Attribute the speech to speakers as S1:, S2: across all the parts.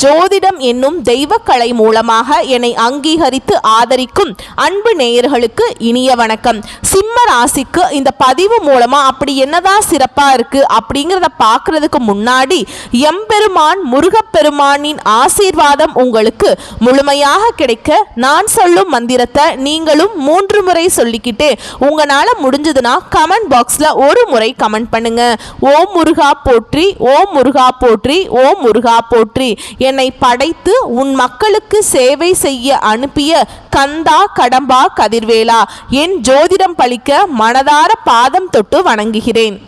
S1: ஜோதிடம் என்னும் தெய்வக்கலை மூலமாக என்னை அங்கீகரித்து ஆதரிக்கும் அன்பு நேயர்களுக்கு இனிய வணக்கம். சிம்ம ராசிக்கு இந்த பதிவு மூலமா அப்படி என்னதான் சிறப்பா இருக்கு அப்படிங்கிறத பார்க்கறதுக்கு முன்னாடி எம்பெருமான் முருகப்பெருமானின் ஆசீர்வாதம் உங்களுக்கு முழுமையாக கிடைக்க நான் சொல்லும் மந்திரத்தை நீங்களும் 3 முறை சொல்லிக்கிட்டே உங்களால முடிஞ்சதுன்னா கமெண்ட் பாக்ஸ்ல ஒரு முறை கமெண்ட் பண்ணுங்க. ஓம் முருகா போற்றி, ஓம் முருகா போற்றி, ஓம் முருகா போற்றி. என்னை படைத்து உன் மக்களுக்கு சேவை செய்ய அனுப்பிய கந்தா கடம்பா கதிர்வேலா, என் ஜோதிடம் பழிக்க மனதார பாதம் தொட்டு வணங்குகிறேன்.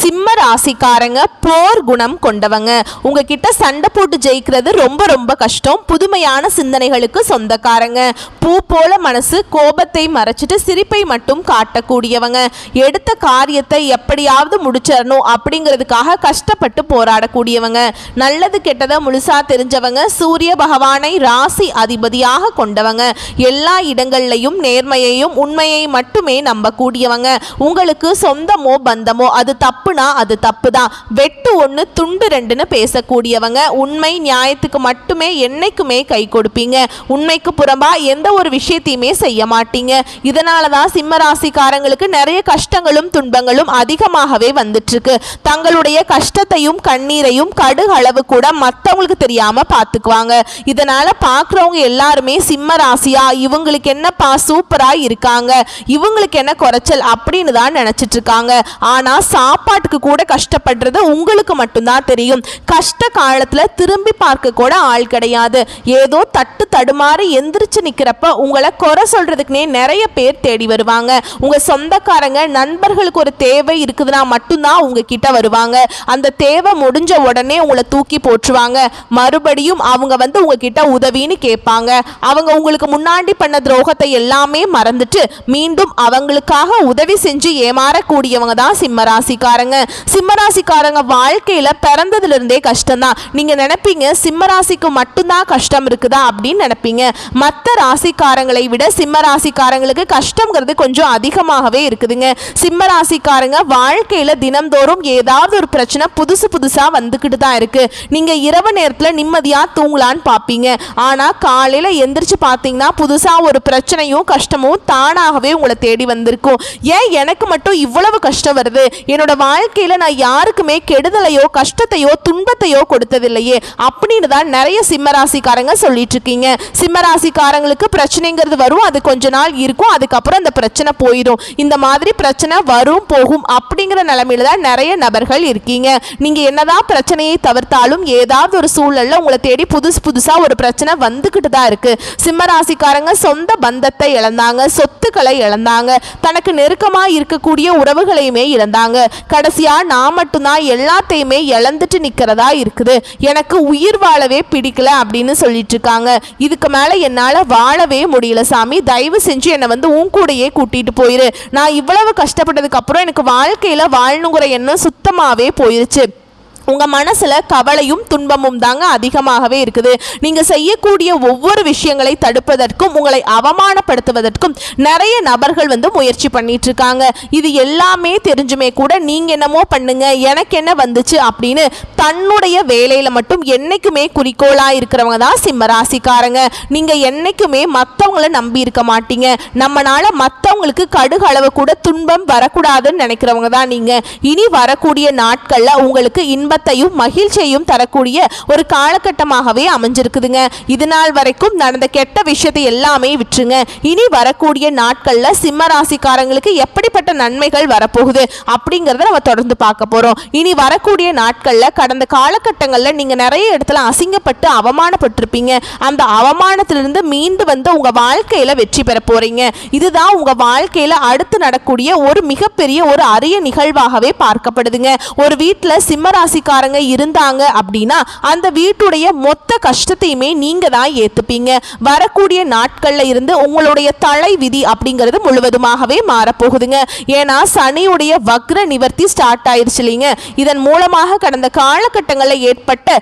S1: சிம்ம ராசிக்காரங்க போர் குணம் கொண்டவங்க. உங்ககிட்ட சண்டை போட்டு ஜெயிக்கிறது ரொம்ப ரொம்ப கஷ்டம். புதுமையான சிந்தனைகளுக்கு சொந்தக்காரங்க. பூ போல மனசு, கோபத்தை மறைச்சிட்டு சிரிப்பை மட்டும் காட்டக்கூடியவங்க. எடுத்த காரியத்தை எப்படியாவது முடிச்சிடணும் அப்படிங்கிறதுக்காக கஷ்டப்பட்டு போராடக்கூடியவங்க. நல்லது கெட்டதை முழுசா தெரிஞ்சவங்க. சூரிய பகவானை ராசி அதிபதியாக கொண்டவங்க. எல்லா இடங்கள்லையும் நேர்மையையும் உண்மையை மட்டுமே நம்பக்கூடியவங்க. உங்களுக்கு சொந்தமோ பந்தமோ அது தப்புனா அது தப்புதான். வெட்டு ஒன்று துண்டு ரெண்டுன்னு பேசக்கூடியவங்க. உண்மை நியாயத்துக்கு மட்டுமே என்னைக்குமே கை கொடுப்பீங்க. உண்மைக்கு புறம்பா எந்த ஒரு விஷயத்தையுமே செய்ய மாட்டீங்க. இதனால தான் சிம்ம ராசிக்காரங்களுக்கு நிறைய கஷ்டங்களும் துன்பங்களும் அதிகமாகவே வந்துட்டு இருக்கு. தங்களுடைய கஷ்டத்தையும் கண்ணீரையும் கடுகு அளவு கூட மற்றவங்களுக்கு தெரியாம பார்த்துக்குவாங்க. இதனால பார்க்குறவங்க எல்லாருமே சிம்ம ராசியா, இவங்களுக்கு என்னப்பா சூப்பரா இருக்காங்க, இவங்களுக்கு என்ன குறைச்சல் அப்படின்னு தான் நினைச்சிட்டு இருக்காங்க. ஆனா சாப்பாட்டுக்கு கூட கஷ்டப்படுறது உங்களுக்கு மட்டும்தான் தெரியும். கஷ்ட காலத்துல திரும்பி பார்க்க கூட ஆள் கிடையாது. ஏதோ தட்டு தடுமாறி எந்திரிச்சு நிக்கிறப்ப உங்களை குறை சொல்றதுக்குனே நிறைய பேர் தேடி வருவாங்க. உங்க சொந்தக்காரங்க நண்பர்களுக்கு ஒரு தேவை இருக்குதுன்னா மட்டும்தான் உங்ககிட்ட வருவாங்க. அந்த தேவை முடிஞ்ச உடனே உங்களை தூக்கி போட்டுருவாங்க. மறுபடியும் அவங்க வந்து உங்ககிட்ட உதவின்னு கேட்பாங்க. அவங்க உங்களுக்கு முன்னாடி பண்ண துரோகத்தை எல்லாமே மறந்துட்டு மீண்டும் அவங்களுக்காக உதவி செஞ்சு ஏமாறக்கூடியவங்க தான் சிம்ம ராசிக்காரங்க. சிம்ம ராசிக்காரங்க வாழ்க்கையில பிறந்ததுல இருந்தே கஷ்டம்தான். நீங்க நினைப்பீங்க சிம்ம ராசிக்கு மட்டும்தான் கஷ்டம் இருக்குதா அப்படின்னு நினைப்பீங்க. மற்ற ராசிக்காரங்களை விட சிம்ம ராசிக்காரங்களுக்கு கஷ்டம்ங்கிறது கொஞ்சம் அதிகமாகவே இருக்குதுங்க. சிம்ம ராசிக்காரங்க வாழ்க்கையில தினம்தோறும் ஏதாவது ஒரு பிரச்சனை புதுசு புதுசா வந்துக்கிட்டு தான் இருக்கு. நீங்க இரவு நேரத்துல நிம்மதியா தூங்கலான்னு பார்ப்பீங்க. ஆனா காலையில எந்திரிச்சு பார்த்தீங்கன்னா புதுசா ஒரு பிரச்சனையும் கஷ்டமும் தானாகவே உங்களை தேடி வந்திருக்கும். ஏன் எனக்கு மட்டும் இவ்வளவு கஷ்டம் வருது, என்னோட வாழ்க்கையில நான் யாருக்குமே கெடுதலையோ கஷ்டத்தையோ துன்பத்தையோ கொடுத்ததில்லையே அப்படின்னு தான் நிறைய சிம்மராசிக்காரங்க சொல்லிட்டு இருக்கீங்க. சிம்மராசிக்காரங்களுக்கு பிரச்சனைங்கிறது வரும், அது கொஞ்ச நாள் இருக்கும், அதுக்கப்புறம் அந்த பிரச்சனை போயிடும். இந்த மாதிரி பிரச்சனை வரும் போகும் அப்படிங்கிற நிலைமையில தான் நிறைய நபர்கள் இருக்கீங்க. நீங்க என்னதான் பிரச்சனையை தவிர்த்தாலும் ஏதாவது ஒரு சூழல்ல உங்களை தேடி புதுசா ஒரு பிரச்சனை வந்துகிட்டு தான் இருக்கு. சிம்மராசிக்காரங்க சொந்த பந்தத்தை இழந்தாங்க, சொத்துக்களை இழந்தாங்க, தனக்கு நெருக்கமா இருக்கக்கூடிய உறவுகளையுமே இழந்தாங்க. கடைசியா நான் மட்டும்தான் எல்லாத்தையுமே இழந்துட்டு நிக்கிறதா இருக்குது, எனக்கு உயிர் வாழவே பிடிக்கல அப்படின்னு சொல்லிட்டு இருக்காங்க. இதுக்கு மேல என்னால வாழவே முடியல சாமி, தயவு செஞ்சு என்னை வந்து உன் கூடையே கூட்டிட்டு போயிரு. நான் இவ்வளவு கஷ்டப்பட்டதுக்கு அப்புறம் எனக்கு வாழ்க்கையில வாழணுங்கிற எண்ணம் சுத்தமாவே போயிருச்சு. உங்க மனசுல கவலையும் துன்பமும் தாங்க அதிகமாகவே இருக்குது. நீங்க செய்யக்கூடிய ஒவ்வொரு விஷயங்களை தடுப்பதற்கும் உங்களை அவமானப்படுத்துவதற்கும் நிறைய நபர்கள் வந்து முயற்சி பண்ணிட்டு இருக்காங்க. இது எல்லாமே தெரிஞ்சுமே கூட நீங்க என்னமோ பண்ணுங்க, எனக்கு என்ன வந்துச்சு அப்படின்னு தன்னுடைய வேலையில மட்டும் என்னைக்குமே குறிக்கோளா இருக்கிறவங்க தான் சிம்ம ராசிக்காரங்க. நீங்க என்னைக்குமே மற்றவங்கள நம்பி இருக்க மாட்டீங்க. நம்மனால மற்றவங்களுக்கு கடுகு அளவு கூட துன்பம் வரக்கூடாதுன்னு நினைக்கிறவங்க தான் நீங்க. இனி வரக்கூடிய நாட்கள்ல உங்களுக்கு இன்பத்தையும் மகிழ்ச்சியையும் தரக்கூடிய ஒரு காலகட்டமாகவே அமைஞ்சிருக்குதுங்க. இது நாள் வரைக்கும் நடந்த கெட்ட விஷயத்தை எல்லாமே விட்டுருங்க. இனி வரக்கூடிய நாட்கள்ல சிம்ம ராசிக்காரங்களுக்கு எப்படிப்பட்ட நன்மைகள் வரப்போகுது அப்படிங்கறத நம்ம தொடர்ந்து பார்க்க போறோம். இனி வரக்கூடிய நாட்கள்ல கடந்த காலகட்டங்கள்ல நீங்க நிறைய இடத்துல அசிங்கப்பட்டு அவமானப்பட்டிருப்பீங்க. அந்த அவமானத்திலிருந்து மீண்டு வந்து உங்க வாழ்க்கையில வெற்றி பெற போறீங்க. இதுதான் உங்க வாழ்க்கையில அடுத்து நடக்கூடிய ஒரு மிகப்பெரிய ஒரு அரிய நிகழ்வாகவே பார்க்கப்படுதுங்க. ஒரு வீட்டுல சிம்ம ராசிக்காரங்க இருந்தாங்க அப்படின்னா அந்த வீட்டுடைய மொத்த கஷ்டத்தையுமே நீங்க தான் ஏத்துப்பீங்க. வரக்கூடிய நாட்கள்ல இருந்து உங்களுடைய தலை விதி அப்படிங்கிறது முழுவதுமாகவே மாறப்போகுதுங்க. ஏன்னா சனியுடைய வக்ர நிவர்த்தி ஸ்டார்ட் ஆயிருச்சு இல்லைங்க. இதன் மூலமாக கடந்த காலகட்டங்களில் ஏற்பட்ட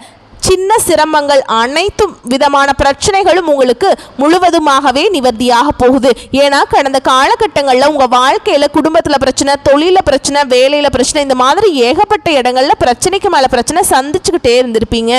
S1: சின்ன சிரமங்கள் அனைத்தும் விதமான பிரச்சனைகளும் உங்களுக்கு முழுவதுமாகவே நிவர்த்தியாக போகுது. ஏன்னா கடந்த காலகட்டங்களில் உங்கள் வாழ்க்கையில் குடும்பத்தில் பிரச்சனை, தொழில பிரச்சனை, வேலையில் பிரச்சனை, இந்த மாதிரி ஏகப்பட்ட இடங்கள்ல பிரச்சனைக்கு மேலே பிரச்சனை சந்திச்சுக்கிட்டே இருந்திருப்பீங்க.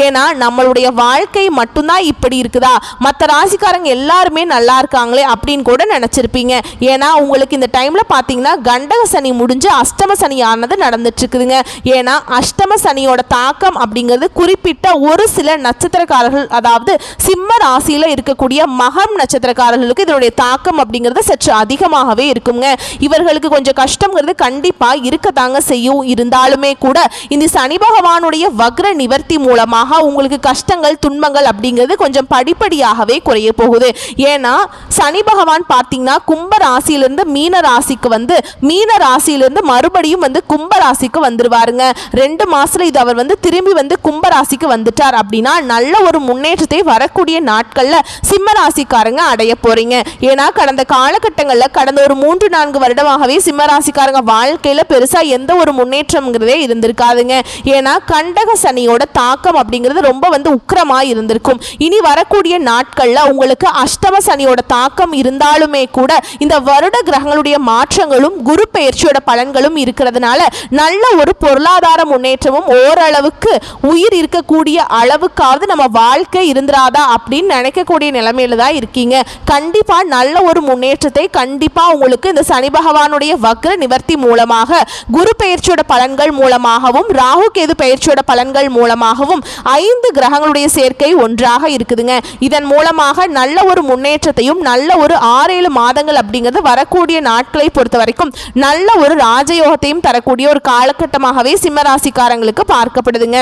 S1: ஏன்னா நம்மளுடைய வாழ்க்கை மட்டும்தான் இப்படி இருக்குதா, மற்ற ராசிக்காரங்க எல்லாருமே நல்லா இருக்காங்களே அப்படின்னு கூட நினச்சிருப்பீங்க. ஏன்னா உங்களுக்கு இந்த டைமில் பார்த்தீங்கன்னா கண்டக சனி முடிஞ்சு அஷ்டம சனியானது நடந்துட்டு இருக்குதுங்க. ஏன்னா அஷ்டம சனியோட தாக்கம் அப்படிங்கிறது குறிப்பிட்ட ஒரு சில நட்சத்திரக்காரர்கள், அதாவது சிம்ம ராசியில் இருக்கக்கூடிய மகம் நட்சத்திரக்காரர்களுக்கு இதனுடைய தாக்கம் அப்படிங்கிறது சற்று அதிகமாகவே இருக்குங்க. இவர்களுக்கு கொஞ்சம் கஷ்டங்கிறது கண்டிப்பாக இருக்கத்தாங்க செய்யும். இருந்தாலுமே கூட இந்த சனி பகவானுடைய வக்ர நிவர்த்தி மூலமாக உங்களுக்கு கஷ்டங்கள் துன்பங்கள் அப்படிங்கிறது கொஞ்சம் படிப்படியாகவே குறைய போகுது. ஏன்னா சனி பகவான் பார்த்தீங்கன்னா கும்ப ராசியிலிருந்து மீன ராசிக்கு வந்து மீன ராசியிலிருந்து மறுபடியும் வந்து கும்ப ராசிக்கு வந்துருவாருங்க. 2 மாசத்துல இது அவர் வந்து திரும்பி வந்து கும்ப ராசிக்கு வந்துட்டார் அப்படின்னா நல்ல ஒரு முன்னேற்றத்தை வரக்கூடிய நாட்கள்ல சிம்ம ராசிக்காரங்க அடைய போறீங்க. ஏன்னா கடந்த காலகட்டங்களில் கடந்த ஒரு 3-4 வருடமாகவே சிம்ம ராசிக்காரங்க வாழ்க்கையில பெருசா எந்த ஒரு முன்னேற்றம்ங்கிறதே இருந்திருக்காதுங்க. ஏன்னா கண்டக சனியோட தாக்கம் அப்படிங்கிறது ரொம்ப வந்து உக்கிரமா இருந்திருக்கும். இனி வரக்கூடிய நாட்கள்ல உங்களுக்கு அஷ்டம சனியோட தாக்கம் இருந்தாலுமே கூட இந்த வருட கிரகங்களுடைய மாற்றங்களும் குரு பெயர்ச்சியோட பலன்களும் இருக்கிறதுனால நல்ல ஒரு பொருளாதார முன்னேற்றமும் ஓரளவுக்கு உயிர் இருக்கக்கூடிய அளவுக்காவது நம்ம வாழ்க்கை இருந்துராதா அப்படின்னு நினைக்கக்கூடிய நிலைமையில தான் இருக்கீங்க. கண்டிப்பா நல்ல ஒரு முன்னேற்றத்தை கண்டிப்பா உங்களுக்கு இந்த சனி பகவானுடைய வக்ர நிவர்த்தி மூலமாக, குரு பெயர்ச்சியோட பலன்கள் மூலமாகவும், ராகு கேது பெயர்ச்சியோட பலன்கள் மூலமாகவும் 5 கிரகங்களுடைய சேர்க்கை ஒன்றாக இருக்குதுங்க. இதன் மூலமாக நல்ல ஒரு முன்னேற்றத்தையும் நல்ல ஒரு 6-7 மாதங்கள் அப்படிங்கிறது வரக்கூடிய நாட்களை பொறுத்த வரைக்கும் நல்ல ஒரு ராஜயோகத்தையும் தரக்கூடிய ஒரு காலகட்டமாகவே சிம்மராசிக்காரங்களுக்கு பார்க்கப்படுதுங்க.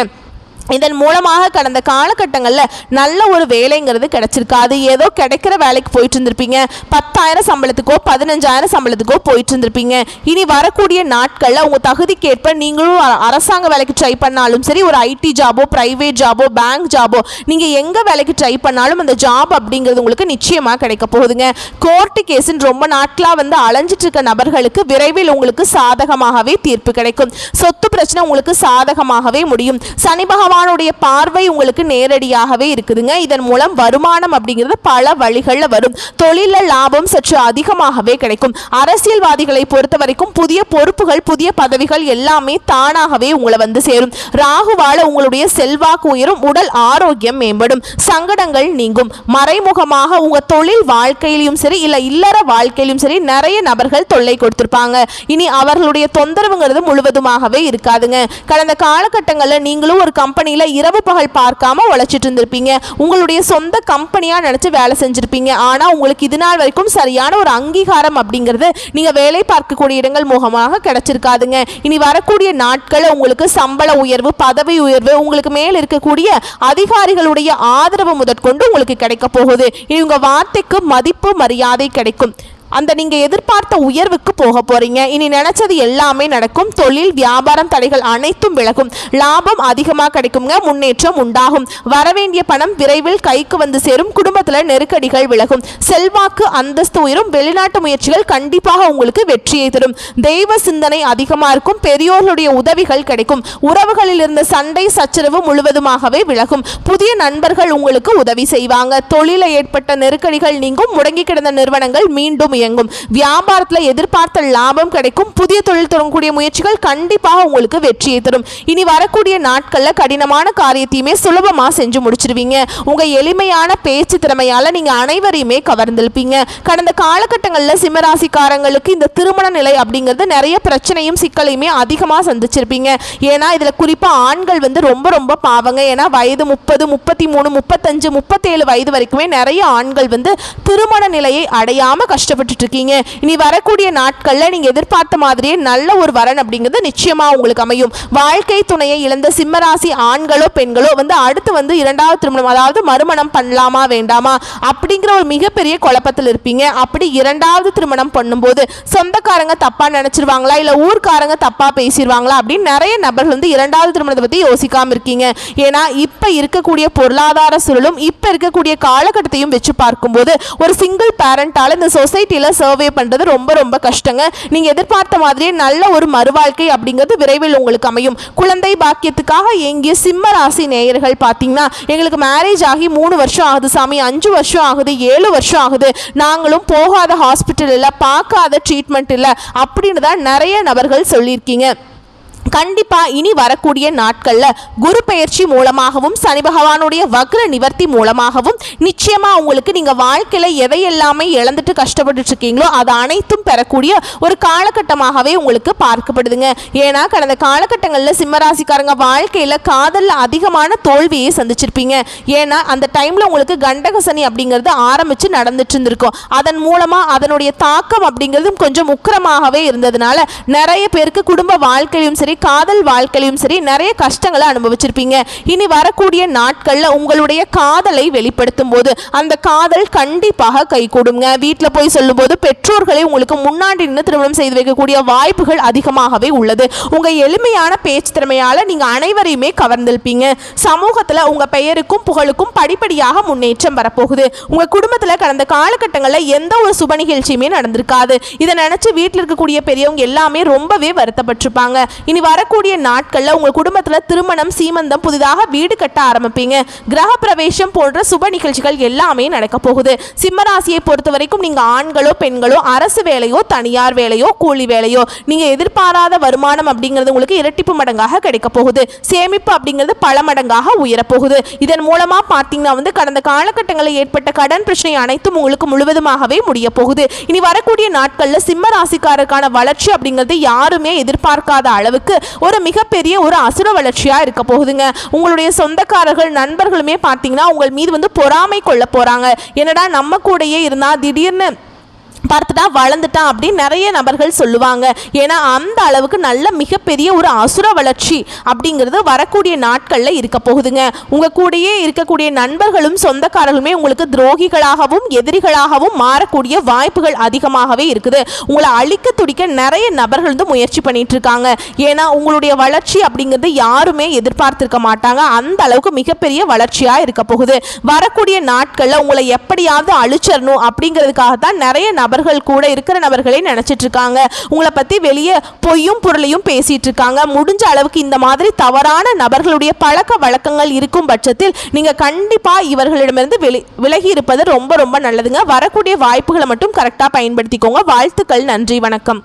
S1: இதன் மூலமாக கடந்த காலகட்டங்களில் நல்ல ஒரு வேலைங்கிறது கிடைச்சிருக்காது. ஏதோ கிடைக்கிற வேலைக்கு போயிட்டு இருந்திருப்பீங்க. 10,000 சம்பளத்துக்கோ 15,000 சம்பளத்துக்கோ போயிட்டு இருந்திருப்பீங்க. இனி வரக்கூடிய நாட்களில் உங்கள் தகுதிக்கேற்ப நீங்களும் அரசாங்க வேலைக்கு ட்ரை பண்ணாலும் சரி, ஒரு ஐடி ஜாபோ, பிரைவேட் ஜாபோ, பேங்க் ஜாபோ, நீங்கள் எங்கே வேலைக்கு ட்ரை பண்ணாலும் அந்த ஜாப் அப்படிங்கிறது உங்களுக்கு நிச்சயமாக கிடைக்க போகுதுங்க. கோர்ட்டு கேஸுன்னு ரொம்ப நாட்களாக வந்து அலைஞ்சிட்டு இருக்க நபர்களுக்கு விரைவில் உங்களுக்கு சாதகமாகவே தீர்ப்பு கிடைக்கும். சொத்து பிரச்சனை உங்களுக்கு சாதகமாகவே முடியும். சனி பகவான் பார்வை உங்களுக்கு நேரடியாகவே இருக்குதுங்க. இதன் மூலம் வருமானம் அப்படிங்கிறது பல வழிகளில் வரும். தொழில லாபம் சற்று அதிகமாகவே கிடைக்கும். அரசியல்வாதிகளை பொறுத்த வரைக்கும் புதிய பொறுப்புகள், புதிய பதவிகள் எல்லாமே தானாகவே உங்களை வந்து சேரும். ராகுவால உங்களுடைய செல்வாக்கு உயரும், உடல் ஆரோக்கியம் மேம்படும், சங்கடங்கள் நீங்கும். மறைமுகமாக உங்க தொழில் வாழ்க்கையிலும் சரி, இல்ல இல்லற வாழ்க்கையிலும் சரி நிறைய நபர்கள் தொல்லை கொடுத்திருப்பாங்க. இனி அவர்களுடைய தொந்தரவுங்கிறது முழுவதுமாகவே இருக்காதுங்க. கடந்த காலகட்டங்களில் நீங்களும் ஒரு கம்பெனி இரவு பகல் பார்க்காம உழைச்சிட்டு இருந்திருப்பீங்க. உங்களுடைய சொந்த கம்பெனியா நினைச்சு வேலை செஞ்சிருப்பீங்க. ஆனா உங்களுக்கு இது நாள் வரைக்கும் சரியான ஒரு அங்கீகாரம் அப்படிங்கிறது நீங்க வேலை பார்க்கக்கூடிய இடங்கள் மூலமாக கிடைச்சிருக்காதுங்க. இனி வரக்கூடிய நாட்கள் உங்களுக்கு சம்பள உயர்வு, பதவி உயர்வு, உங்களுக்கு மேல் இருக்கக்கூடிய அதிகாரிகளுடைய ஆதரவு முதற்கொண்டு உங்களுக்கு கிடைக்க போகுது. இனி உங்க வார்த்தைக்கு மதிப்பு மரியாதை கிடைக்கும். அந்த நீங்கள் எதிர்பார்த்த உயர்வுக்கு போக போகிறீங்க. இனி நினச்சது எல்லாமே நடக்கும். தொழில் வியாபாரம் தடைகள் அனைத்தும் விலகும். லாபம் அதிகமாக கிடைக்குங்க. முன்னேற்றம் உண்டாகும். வரவேண்டிய பணம் விரைவில் கைக்கு வந்து சேரும். குடும்பத்தில் நெருக்கடிகள் விலகும். செல்வாக்கு அந்தஸ்து உயரும். வெளிநாட்டு முயற்சிகள் கண்டிப்பாக உங்களுக்கு வெற்றியை தரும். தெய்வ சிந்தனை அதிகமாக இருக்கும். பெரியோர்களுடைய உதவிகள் கிடைக்கும். உறவுகளில் இருந்த சண்டை சச்சரவு முழுவதுமாகவே விலகும். புதிய நண்பர்கள் உங்களுக்கு உதவி செய்வாங்க. தொழிலில் ஏற்பட்ட நெருக்கடிகள் நீங்கும். முடங்கி கிடந்த நிறுவனங்கள் மீண்டும் இயங்கும். வியாபாரத்தில் எதிர்பார்த்த லாபம் கிடைக்கும். புதிய தொழில் தொடங்கக்கூடிய முயற்சிகள் கண்டிப்பாக உங்களுக்கு வெற்றியை தரும். இனி வரக்கூடிய நாட்களில் கடினமான காரியத்தையுமே சுலபமா செஞ்சு முடிச்சிருவீங்க. உங்க எளிமையான பேச்சு திறமையால நீங்க அனைவரையுமே கவர்ந்திருப்பீங்க. கடந்த காலகட்டங்களில் சிம்மராசிக்காரங்களுக்கு இந்த திருமண நிலை அப்படிங்கிறது நிறைய பிரச்சனையும் சிக்கலையுமே அதிகமாக சந்திச்சிருப்பீங்க. ஏன்னா இதுல குறிப்பா ஆண்கள் வந்து ரொம்ப ரொம்ப பாவங்க. ஏன்னா வயது 30, 33, 35, 37 வயது வரைக்குமே நிறைய ஆண்கள் வந்து திருமண நிலையை அடையாம கஷ்டப்பட்டு இருக்கீங்க. இனி வரக்கூடிய நாட்கள்ல நீங்க எதிர்பார்த்த மாதிரியே நல்ல ஒரு வரன் அப்படிங்கிறது நிச்சயமா உங்களுக்கு அமையும். வாழ்க்கை துணையை இழந்த சிம்மராசி ஆண்களோ பெண்களோ வந்து அடுத்து வந்து 2வது திருமணம், அதாவது மறுமணம் பண்ணலாமா வேண்டாமா அப்படிங்கிற ஒரு மிகப்பெரிய குழப்பத்தில் இருப்பீங்க. அப்படி 2வது திருமணம் பண்ணும்போது சொந்தக்காரங்க தப்பா நினைச்சிருவாங்களா, இல்ல ஊர்க்காரங்க தப்பா பேசிடுவாங்களா அப்படின்னு நிறைய நபர்கள் வந்து 2வது திருமணத்தை பத்தி யோசிக்காம இருக்கீங்க. ஏன்னா இப்ப இருக்கக்கூடிய பொருளாதார சூழலும் இப்ப இருக்கக்கூடிய காலகட்டத்தையும் வச்சு பார்க்கும்போது ஒரு சிங்கிள் பேரண்டால இந்த சொசைட்டி வாழ்க்கையில் சர்வே பண்ணுறது ரொம்ப ரொம்ப கஷ்டங்க. நீங்கள் எதிர்பார்த்த மாதிரியே நல்ல ஒரு மறுவாழ்க்கை அப்படிங்கிறது விரைவில் உங்களுக்கு அமையும். குழந்தை பாக்கியத்துக்காக ஏங்கிய சிம்ம ராசி நேயர்கள் பார்த்தீங்கன்னா, எங்களுக்கு மேரேஜ் ஆகி 3 வருஷம் ஆகுது சாமி, 5 வருஷம் ஆகுது, 7 வருஷம் ஆகுது, நாங்களும் போகாத ஹாஸ்பிட்டல் இல்லை, பார்க்காத ட்ரீட்மெண்ட் இல்லை அப்படின்னு தான் நிறைய நபர்கள் சொல்லியிருக்கீங்க. கண்டிப்பாக இனி வரக்கூடிய நாட்களில் குரு பெயர்ச்சி மூலமாகவும் சனி பகவானுடைய வக்ர நிவர்த்தி மூலமாகவும் நிச்சயமாக உங்களுக்கு நீங்கள் வாழ்க்கையில் எதையெல்லாமே இழந்துட்டு கஷ்டப்பட்டு இருக்கீங்களோ அது அனைத்தும் பெறக்கூடிய ஒரு காலகட்டமாகவே உங்களுக்கு பார்க்கப்படுதுங்க. ஏன்னா கடந்த காலகட்டங்களில் சிம்மராசிக்காரங்க வாழ்க்கையில் காதலில் அதிகமான தோல்வியை சந்திச்சிருப்பீங்க. ஏன்னா அந்த டைமில் உங்களுக்கு கண்டக சனி அப்படிங்கிறது ஆரம்பித்து நடந்துட்டு இருந்திருக்கும். அதன் மூலமாக அதனுடைய தாக்கம் அப்படிங்கிறதும் கொஞ்சம் உக்கிரமாகவே இருந்ததுனால நிறைய பேருக்கு குடும்ப வாழ்க்கையிலும் சரி காதல் வாழ்க்கையிலும் சரி நிறைய கஷ்டங்களை அனுபவிச்சிருப்பீங்க. இனி வரக்கூடிய நாட்களில் உங்களுடைய காதலை வெளிப்படுத்தும் போது அந்த காதல் கண்டிப்பாக கை கூடுங்க. வீட்டில் போய் சொல்லும் போது பெற்றோர்களை உங்களுக்கு முன்னாடி நின்று திருமணம் செய்து வைக்கக்கூடிய வாய்ப்புகள் அதிகமாகவே உள்ளது. உங்கள் எளிமையான பேச்சு திறமையால் நீங்கள் அனைவரையுமே கவர்ந்திருப்பீங்க. சமூகத்தில் உங்கள் பெயருக்கும் புகழுக்கும் படிப்படியாக முன்னேற்றம் வரப்போகுது. உங்கள் குடும்பத்தில் கடந்த காலகட்டங்களில் எந்த ஒரு சுப நிகழ்ச்சியுமே நடந்திருக்காது. இதை நினச்சி வீட்டில் இருக்கக்கூடிய பெரியவங்க எல்லாமே ரொம்பவே வருத்தப்பட்டிருப்பாங்க. இனி வரக்கூடிய நாட்களில் உங்கள் குடும்பத்தில் திருமணம், சீமந்தம், புதிதாக வீடு கட்ட ஆரம்பிப்பீங்க. கிரக பிரவேசம் போன்ற சுப நிகழ்ச்சிகள் எல்லாமே நடக்க போகுது. சிம்மராசியை பொறுத்த வரைக்கும் நீங்கள் ஆண்களோ பெண்களோ அரசு வேலையோ தனியார் வேலையோ கூலி வேலையோ நீங்கள் எதிர்பாராத வருமானம் அப்படிங்கிறது உங்களுக்கு இரட்டிப்பு மடங்காக கிடைக்க போகுது. சேமிப்பு அப்படிங்கிறது பல மடங்காக உயரப்போகுது. இதன் மூலமாக பார்த்தீங்கன்னா கடந்த காலகட்டங்களில் ஏற்பட்ட கடன் பிரச்சனை அனைத்தும் உங்களுக்கு முழுவதுமாகவே முடிய போகுது. இனி வரக்கூடிய நாட்களில் சிம்ம ராசிக்காரருக்கான வளர்ச்சி அப்படிங்கிறது யாருமே எதிர்பார்க்காத அளவுக்கு ஒரு மிகப்பெரிய ஒரு அசுர வளர்ச்சியா இருக்க போகுதுங்க. உங்களுடைய சொந்தக்காரர்கள் நண்பர்களுமே பார்த்தீங்கன்னா உங்கள் மீது பொறாமை கொள்ள போறாங்க. என்னடா நம்ம கூடயே இருந்தா திடீர்னு பார்த்துட்டா வளர்ந்துட்டான் அப்படின்னு நிறைய நபர்கள் சொல்லுவாங்க. ஏன்னா அந்த அளவுக்கு நல்ல மிகப்பெரிய ஒரு அசுர வளர்ச்சி அப்படிங்கிறது வரக்கூடிய நாட்களில் இருக்க போகுதுங்க. உங்கள் கூடயே இருக்கக்கூடிய நண்பர்களும் சொந்தக்காரர்களுமே உங்களுக்கு துரோகிகளாகவும் எதிரிகளாகவும் மாறக்கூடிய வாய்ப்புகள் அதிகமாகவே இருக்குது. உங்களை அழிக்க துடிக்க நிறைய நபர்கள் முயற்சி பண்ணிட்டு இருக்காங்க. ஏன்னா உங்களுடைய வளர்ச்சி அப்படிங்கிறது யாருமே எதிர்பார்த்திருக்க மாட்டாங்க. அந்த அளவுக்கு மிகப்பெரிய வளர்ச்சியாக இருக்க போகுது. வரக்கூடிய நாட்களில் உங்களை எப்படியாவது அழிச்சிடணும் அப்படிங்கிறதுக்காகத்தான் நிறைய நபர்கள் கூட இருக்கிற நபர்களே நினைச்சிட்டு இருக்காங்க. உங்களை பத்தி வெளியே பொய்யும் பொருளையும் பேசிட்டு இருக்காங்க. முடிஞ்ச அளவுக்கு இந்த மாதிரி தவறான நபர்களுடைய பழக்க வழக்கங்கள் இருக்கும் பட்சத்தில் நீங்க கண்டிப்பா இவர்களிடமிருந்து விலகி இருப்பது ரொம்ப ரொம்ப நல்லதுங்க. வரக்கூடிய வாய்ப்புகளை மட்டும் கரெக்டா பயன்படுத்திக்கோங்க. வாழ்த்துக்கள். நன்றி. வணக்கம்.